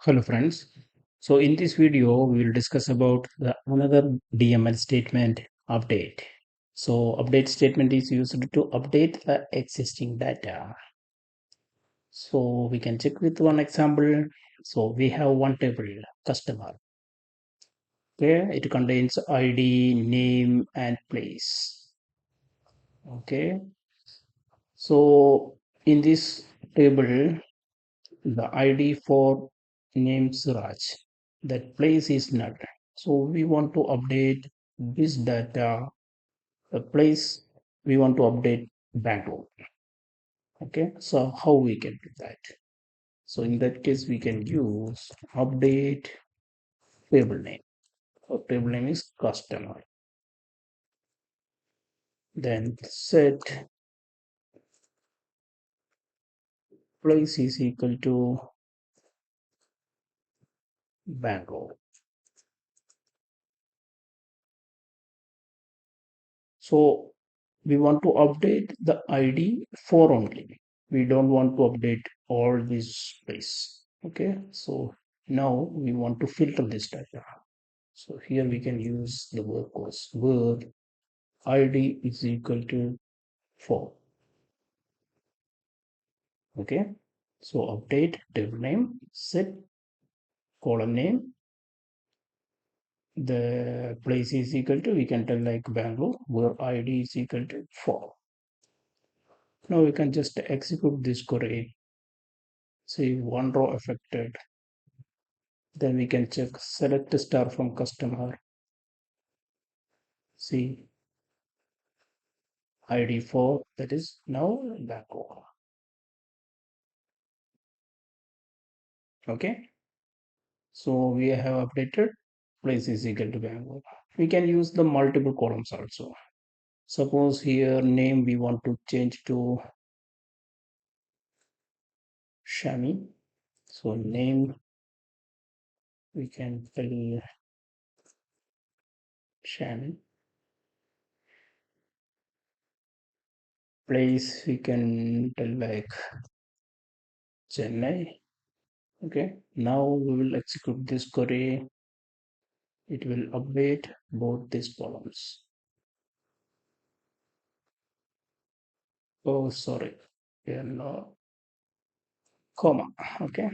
Hello friends. So in this video we will discuss about the another DML statement update. So update statement is used to update the existing data. So we can check with one example. So we have one table customer. Okay, it contains ID, name and place. Okay, so in this table the ID for name Suraj, that place is null. So we want to update this data, the place we want to update Bangalore. Okay, so how we can do that? So in that case, we can use update table name. So table name is customer. Then set place is equal to Bangalore. So we want to update the ID for only. We don't want to update all this place. Okay, so now we want to filter this data. So here we can use the workhorse where ID is equal to 4. Okay, so update table name, set column name, the place is equal to, we can tell like Bangalore, where ID is equal to 4. Now we can just execute this query. See one row affected. Then we can check select star from customer. See ID 4, that is now Bangalore. Okay, so we have updated place is equal to Bangalore. We can use the multiple columns also. Suppose here name we want to change to Shami. So name we can tell Shami. Place we can tell like Chennai. Okay. Now we will execute this query. It will update both these columns. Oh, sorry. Here no comma. Okay.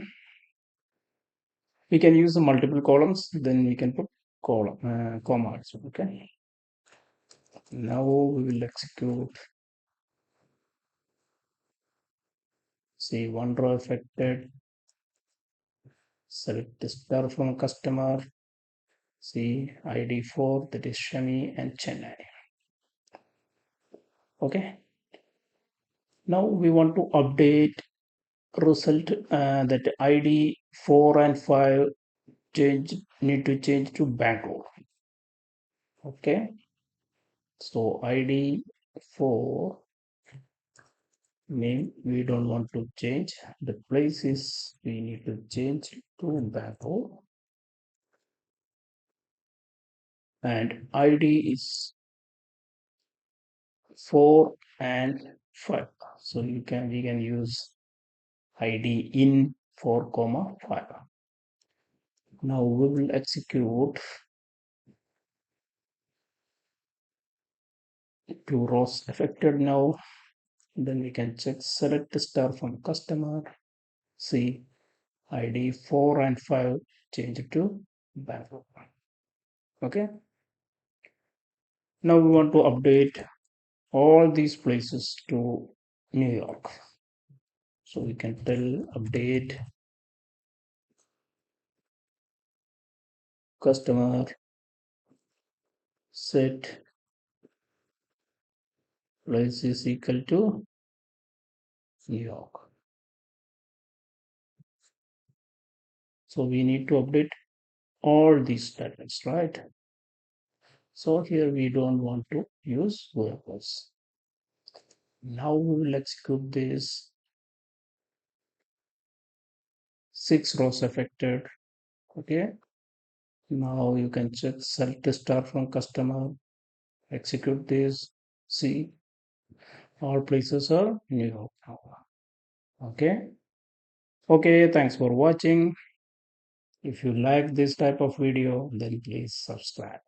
We can use the multiple columns. Then we can put column comma also. Okay. Now we will execute. See one row affected. Select the star from customer. See ID 4, that is Shami and Chennai. Okay. Now we want to update result that ID 4 and 5 need to change to Bangalore. Okay. So ID 4 name we don't want to change. The places we need to change to Bangalore. And ID is 4 and 5. So we can use ID in 4 comma 5. Now we will execute 2 rows affected now. Then we can check select star from customer. See ID 4 and 5 change to Bangalore. Okay. Now we want to update all these places to New York. So we can tell update customer set place is equal to New York. So we need to update all these statements, right? So here we don't want to use workers. Now we will execute this 6 rows affected. Okay. Now you can check select star from customer, execute this. See all places are New York now. Okay. Okay. Thanks for watching. If you like this type of video, then please subscribe.